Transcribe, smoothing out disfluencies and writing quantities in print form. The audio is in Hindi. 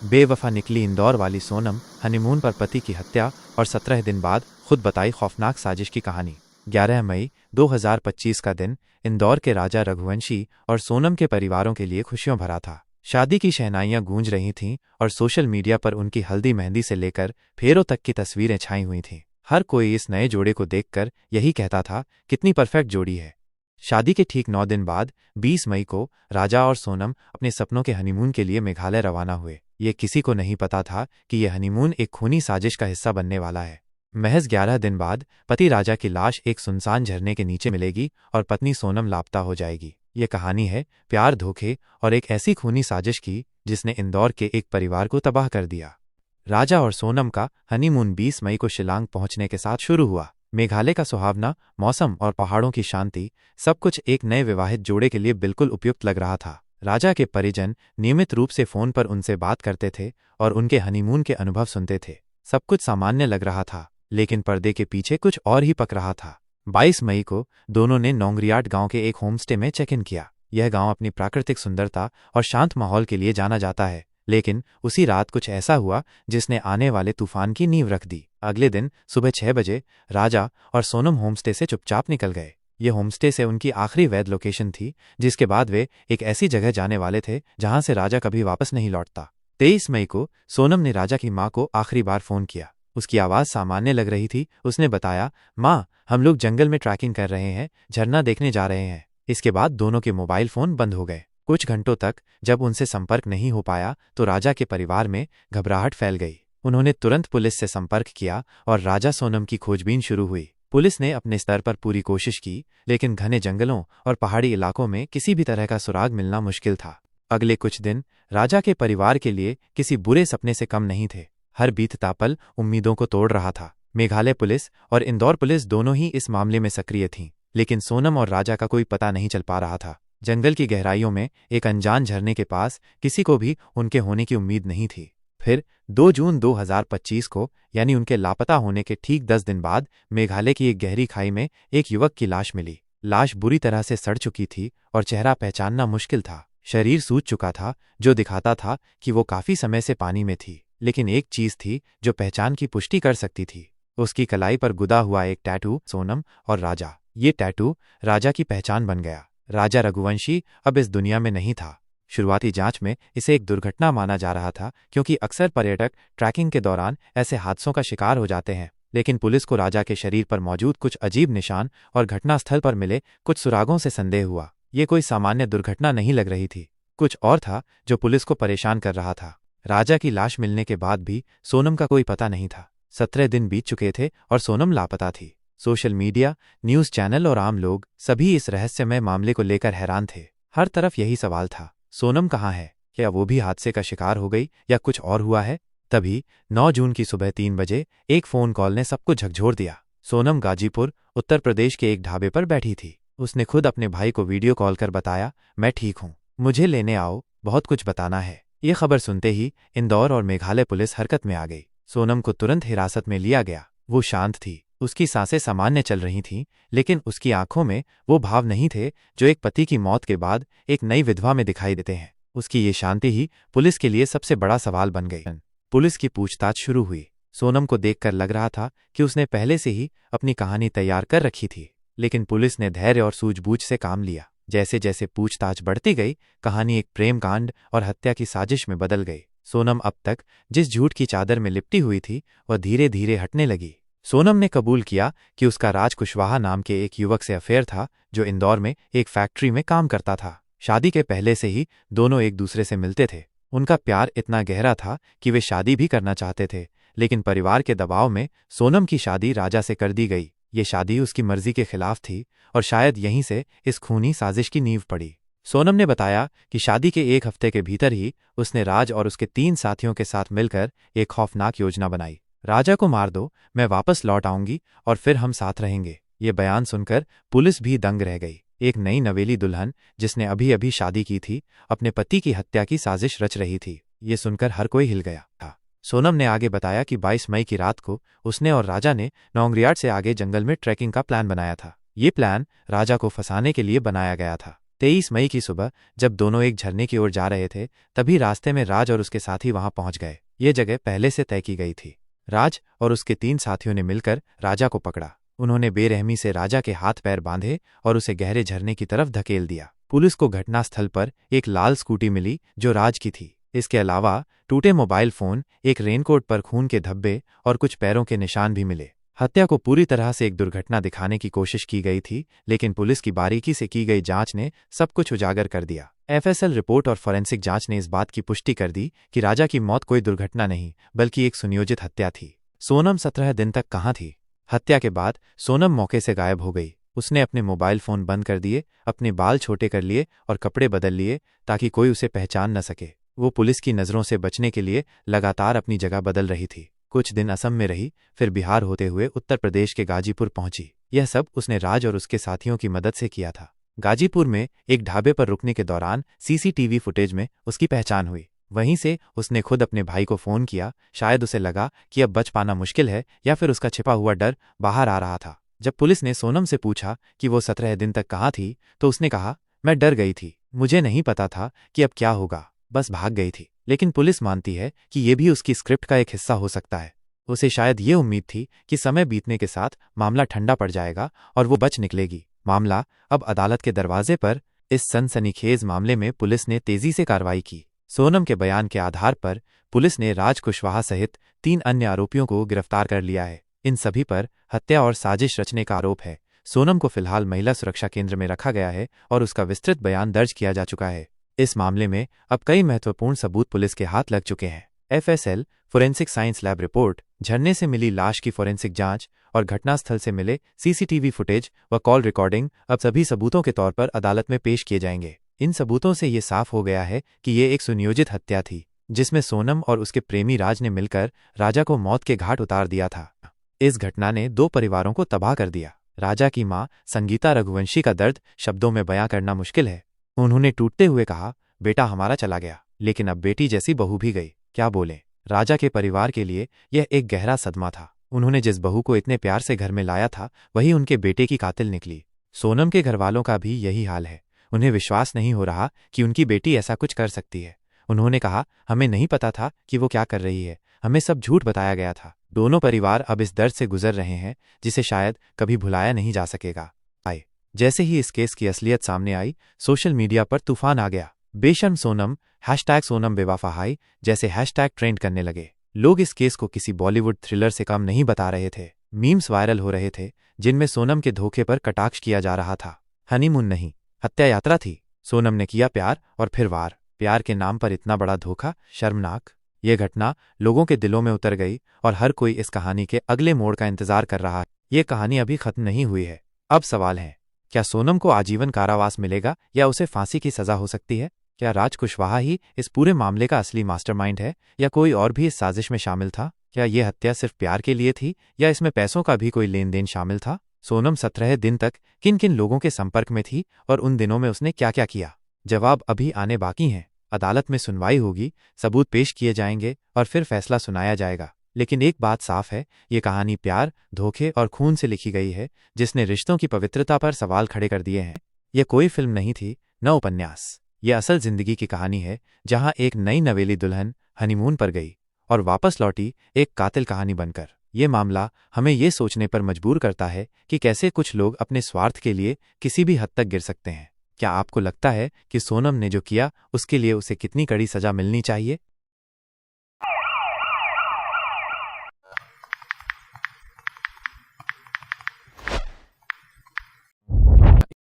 बेवफा निकली इंदौर वाली सोनम, हनीमून पर पति की हत्या और 17 दिन बाद खुद बताई खौफनाक साजिश की कहानी। 11 मई 2025 का दिन इंदौर के राजा रघुवंशी और सोनम के परिवारों के लिए खुशियों भरा था। शादी की शहनाइयां गूंज रही थीं और सोशल मीडिया पर उनकी हल्दी मेहंदी से लेकर फेरों तक की तस्वीरें छाई हुई थीं। हर कोई इस नए जोड़े को देखकर यही कहता था, कितनी परफेक्ट जोड़ी है। शादी के ठीक 9 दिन बाद 20 मई को राजा और सोनम अपने सपनों के हनीमून के लिए मेघालय रवाना हुए। ये किसी को नहीं पता था कि यह हनीमून एक खूनी साजिश का हिस्सा बनने वाला है। महज 11 दिन बाद पति राजा की लाश एक सुनसान झरने के नीचे मिलेगी और पत्नी सोनम लापता हो जाएगी। ये कहानी है प्यार, धोखे और एक ऐसी खूनी साजिश की जिसने इंदौर के एक परिवार को तबाह कर दिया। राजा और सोनम का हनीमून 20 मई को शिलांग पहुंचने के साथ शुरू हुआ। मेघालय का सुहावना मौसम और पहाड़ों की शांति, सब कुछ एक नए विवाहित जोड़े के लिए बिल्कुल उपयुक्त लग रहा था। राजा के परिजन नियमित रूप से फोन पर उनसे बात करते थे और उनके हनीमून के अनुभव सुनते थे। सब कुछ सामान्य लग रहा था, लेकिन पर्दे के पीछे कुछ और ही पक रहा था। 22 मई को दोनों ने नोंगरियाट गांव के एक होमस्टे में चेक इन किया। यह गांव अपनी प्राकृतिक सुंदरता और शांत माहौल के लिए जाना जाता है, लेकिन उसी रात कुछ ऐसा हुआ जिसने आने वाले तूफान की नींव रख दी। अगले दिन सुबह 6 बजे राजा और सोनम होमस्टे से चुपचाप निकल गए। ये होमस्टे से उनकी आखिरी वैध लोकेशन थी, जिसके बाद वे एक ऐसी जगह जाने वाले थे जहां से राजा कभी वापस नहीं लौटता। 23 मई को सोनम ने राजा की मां को आखिरी बार फोन किया। उसकी आवाज सामान्य लग रही थी। उसने बताया, मां, हम लोग जंगल में ट्रैकिंग कर रहे हैं, झरना देखने जा रहे हैं। इसके बाद दोनों के मोबाइल फोन बंद हो गए। कुछ घंटों तक जब उनसे संपर्क नहीं हो पाया तो राजा के परिवार में घबराहट फैल गई। उन्होंने तुरंत पुलिस से संपर्क किया और राजा सोनम की खोजबीन शुरू हुई। पुलिस ने अपने स्तर पर पूरी कोशिश की, लेकिन घने जंगलों और पहाड़ी इलाकों में किसी भी तरह का सुराग मिलना मुश्किल था। अगले कुछ दिन राजा के परिवार के लिए किसी बुरे सपने से कम नहीं थे। हर बीतता पल उम्मीदों को तोड़ रहा था। मेघालय पुलिस और इंदौर पुलिस दोनों ही इस मामले में सक्रिय थीं, लेकिन सोनम और राजा का कोई पता नहीं चल पा रहा था। जंगल की गहराइयों में एक अनजान झरने के पास किसी को भी उनके होने की उम्मीद नहीं थी। फिर 2 जून 2025 को, यानी उनके लापता होने के ठीक 10 दिन बाद, मेघालय की एक गहरी खाई में एक युवक की लाश मिली। लाश बुरी तरह से सड़ चुकी थी और चेहरा पहचानना मुश्किल था। शरीर सूज चुका था, जो दिखाता था कि वो काफी समय से पानी में थी। लेकिन एक चीज थी जो पहचान की पुष्टि कर सकती थी, उसकी कलाई पर गुदा हुआ एक टैटू। सोनम और राजा, ये टैटू राजा की पहचान बन गया। राजा रघुवंशी अब इस दुनिया में नहीं था। शुरुआती जांच में इसे एक दुर्घटना माना जा रहा था, क्योंकि अक्सर पर्यटक ट्रैकिंग के दौरान ऐसे हादसों का शिकार हो जाते हैं। लेकिन पुलिस को राजा के शरीर पर मौजूद कुछ अजीब निशान और घटनास्थल पर मिले कुछ सुरागों से संदेह हुआ। ये कोई सामान्य दुर्घटना नहीं लग रही थी, कुछ और था जो पुलिस को परेशान कर रहा था। राजा की लाश मिलने के बाद भी सोनम का कोई पता नहीं था। 17 दिन बीत चुके थे और सोनम लापता थी। सोशल मीडिया, न्यूज़ चैनल और आम लोग सभी इस रहस्यमय मामले को लेकर हैरान थे। हर तरफ यही सवाल था, सोनम कहाँ है? क्या वो भी हादसे का शिकार हो गई या कुछ और हुआ है? तभी 9 जून की सुबह 3 बजे एक फोन कॉल ने सबको झकझोर दिया। सोनम गाजीपुर, उत्तर प्रदेश के एक ढाबे पर बैठी थी। उसने खुद अपने भाई को वीडियो कॉल कर बताया, मैं ठीक हूँ, मुझे लेने आओ, बहुत कुछ बताना है। ये खबर सुनते ही इंदौर और मेघालय पुलिस हरकत में आ गई। सोनम को तुरंत हिरासत में लिया गया। वो शांत थी, उसकी सांसें सामान्य चल रही थीं, लेकिन उसकी आंखों में वो भाव नहीं थे जो एक पति की मौत के बाद एक नई विधवा में दिखाई देते हैं। उसकी ये शांति ही पुलिस के लिए सबसे बड़ा सवाल बन गई। पुलिस की पूछताछ शुरू हुई। सोनम को देखकर लग रहा था कि उसने पहले से ही अपनी कहानी तैयार कर रखी थी, लेकिन पुलिस ने धैर्य और सूझबूझ से काम लिया। जैसे जैसे पूछताछ बढ़ती गई, कहानी एक प्रेम कांड और हत्या की साजिश में बदल गई। सोनम अब तक जिस झूठ की चादर में लिपटी हुई थी, वह धीरे धीरे हटने लगी। सोनम ने कबूल किया कि उसका राज कुशवाहा नाम के एक युवक से अफेयर था, जो इंदौर में एक फैक्ट्री में काम करता था। शादी के पहले से ही दोनों एक दूसरे से मिलते थे। उनका प्यार इतना गहरा था कि वे शादी भी करना चाहते थे, लेकिन परिवार के दबाव में सोनम की शादी राजा से कर दी गई। ये शादी उसकी मर्जी के खिलाफ थी और शायद यहीं से इस खूनी साजिश की नींव पड़ी। सोनम ने बताया कि शादी के एक हफ्ते के भीतर ही उसने राज और उसके 3 साथियों के साथ मिलकर एक खौफनाक योजना बनाई। राजा को मार दो, मैं वापस लौट आऊंगी और फिर हम साथ रहेंगे। ये बयान सुनकर पुलिस भी दंग रह गई। एक नई नवेली दुल्हन जिसने अभी अभी शादी की थी, अपने पति की हत्या की साजिश रच रही थी। ये सुनकर हर कोई हिल गया था। सोनम ने आगे बताया कि 22 मई की रात को उसने और राजा ने नोंगरियाट से आगे जंगल में ट्रैकिंग का प्लान बनाया था। ये प्लान राजा को फंसाने के लिए बनाया गया था। 23 मई की सुबह जब दोनों एक झरने की ओर जा रहे थे, तभी रास्ते में राज और उसके साथी वहां पहुंच गए। ये जगह पहले से तय की गई थी। राज और उसके 3 साथियों ने मिलकर राजा को पकड़ा। उन्होंने बेरहमी से राजा के हाथ पैर बांधे और उसे गहरे झरने की तरफ धकेल दिया। पुलिस को घटनास्थल पर एक लाल स्कूटी मिली जो राज की थी। इसके अलावा टूटे मोबाइल फोन, एक रेनकोट पर खून के धब्बे और कुछ पैरों के निशान भी मिले। हत्या को पूरी तरह से एक दुर्घटना दिखाने की कोशिश की गई थी, लेकिन पुलिस की बारीकी से की गई जांच ने सब कुछ उजागर कर दिया। एफएसएल रिपोर्ट और फॉरेंसिक जांच ने इस बात की पुष्टि कर दी कि राजा की मौत कोई दुर्घटना नहीं बल्कि एक सुनियोजित हत्या थी। सोनम 17 दिन तक कहाँ थी? हत्या के बाद सोनम मौके से गायब हो गई। उसने अपने मोबाइल फोन बंद कर दिए, अपने बाल छोटे कर लिए और कपड़े बदल लिए ताकि कोई उसे पहचान न सके। वो पुलिस की नज़रों से बचने के लिए लगातार अपनी जगह बदल रही थी। कुछ दिन असम में रही, फिर बिहार होते हुए उत्तर प्रदेश के गाजीपुर पहुंची। यह सब उसने राज और उसके साथियों की मदद से किया था। गाजीपुर में एक ढाबे पर रुकने के दौरान सीसीटीवी फुटेज में उसकी पहचान हुई। वहीं से उसने खुद अपने भाई को फोन किया। शायद उसे लगा कि अब बच पाना मुश्किल है या फिर उसका छिपा हुआ डर बाहर आ रहा था। जब पुलिस ने सोनम से पूछा कि वो 17 दिन तक कहाँ थी, तो उसने कहा, मैं डर गई थी, मुझे नहीं पता था कि अब क्या होगा, बस भाग गई थी। लेकिन पुलिस मानती है कि ये भी उसकी स्क्रिप्ट का एक हिस्सा हो सकता है। उसे शायद ये उम्मीद थी कि समय बीतने के साथ मामला ठंडा पड़ जाएगा और वो बच निकलेगी। मामला अब अदालत के दरवाजे पर। इस सनसनीखेज मामले में पुलिस ने तेजी से कार्रवाई की। सोनम के बयान के आधार पर पुलिस ने राज कुशवाहा सहित 3 अन्य आरोपियों को गिरफ्तार कर लिया है। इन सभी पर हत्या और साजिश रचने का आरोप है। सोनम को फिलहाल महिला सुरक्षा केंद्र में रखा गया है और उसका विस्तृत बयान दर्ज किया जा चुका है। इस मामले में अब कई महत्वपूर्ण सबूत पुलिस के हाथ लग चुके हैं। FSL, forensic science lab report, झरने से मिली लाश की फोरेंसिक जांच और घटनास्थल से मिले सीसीटीवी फुटेज व कॉल रिकॉर्डिंग अब सभी सबूतों के तौर पर अदालत में पेश किए जाएंगे। इन सबूतों से ये साफ हो गया है कि ये एक सुनियोजित हत्या थी, जिसमें सोनम और उसके प्रेमी राज ने मिलकर राजा को मौत के घाट उतार दिया था। इस घटना ने 2 परिवारों को तबाह कर दिया। राजा की मां संगीता रघुवंशी का दर्द शब्दों में बयां करना मुश्किल है। उन्होंने टूटते हुए कहा, बेटा हमारा चला गया, लेकिन अब बेटी जैसी बहू भी गई, क्या बोलें। राजा के परिवार के लिए यह एक गहरा सदमा था। उन्होंने जिस बहू को इतने प्यार से घर में लाया था, वही उनके बेटे की कातिल निकली। सोनम के घरवालों का भी यही हाल है। उन्हें विश्वास नहीं हो रहा कि उनकी बेटी ऐसा कुछ कर सकती है। उन्होंने कहा, हमें नहीं पता था कि वो क्या कर रही है, हमें सब झूठ बताया गया था। दोनों परिवार अब इस दर्द से गुजर रहे हैं जिसे शायद कभी भुलाया नहीं जा सकेगा। जैसे ही इस केस की असलियत सामने आई, सोशल मीडिया पर तूफान आ गया। बेशर्म सोनम, #सोनम बेवफा हाई जैसे हैशटैग ट्रेंड करने लगे। लोग इस केस को किसी बॉलीवुड थ्रिलर से कम नहीं बता रहे थे। मीम्स वायरल हो रहे थे जिनमें सोनम के धोखे पर कटाक्ष किया जा रहा था। हनीमून नहीं, हत्या यात्रा थी। सोनम ने किया प्यार और फिर वार। प्यार के नाम पर इतना बड़ा धोखा, शर्मनाक। ये घटना लोगों के दिलों में उतर गई और हर कोई इस कहानी के अगले मोड़ का इंतजार कर रहा है। ये कहानी अभी खत्म नहीं हुई है। अब सवाल है, क्या सोनम को आजीवन कारावास मिलेगा या उसे फांसी की सजा हो सकती है? क्या राज कुशवाहा ही इस पूरे मामले का असली मास्टरमाइंड है या कोई और भी इस साजिश में शामिल था? क्या ये हत्या सिर्फ प्यार के लिए थी या इसमें पैसों का भी कोई लेन देन शामिल था? सोनम 17 दिन तक किन किन लोगों के संपर्क में थी और उन दिनों में उसने क्या क्या किया? जवाब अभी आने बाकी हैं। अदालत में सुनवाई होगी, सबूत पेश किए जाएंगे और फिर फैसला सुनाया जाएगा। लेकिन एक बात साफ है, ये कहानी प्यार, धोखे और खून से लिखी गई है, जिसने रिश्तों की पवित्रता पर सवाल खड़े कर दिए हैं। यह कोई फिल्म नहीं थी, न उपन्यास। ये असल जिंदगी की कहानी है, जहां एक नई नवेली दुल्हन हनीमून पर गई और वापस लौटी एक कातिल कहानी बनकर। ये मामला हमें ये सोचने पर मजबूर करता है कि कैसे कुछ लोग अपने स्वार्थ के लिए किसी भी हद तक गिर सकते हैं। क्या आपको लगता है कि सोनम ने जो किया उसके लिए उसे कितनी कड़ी सजा मिलनी चाहिए?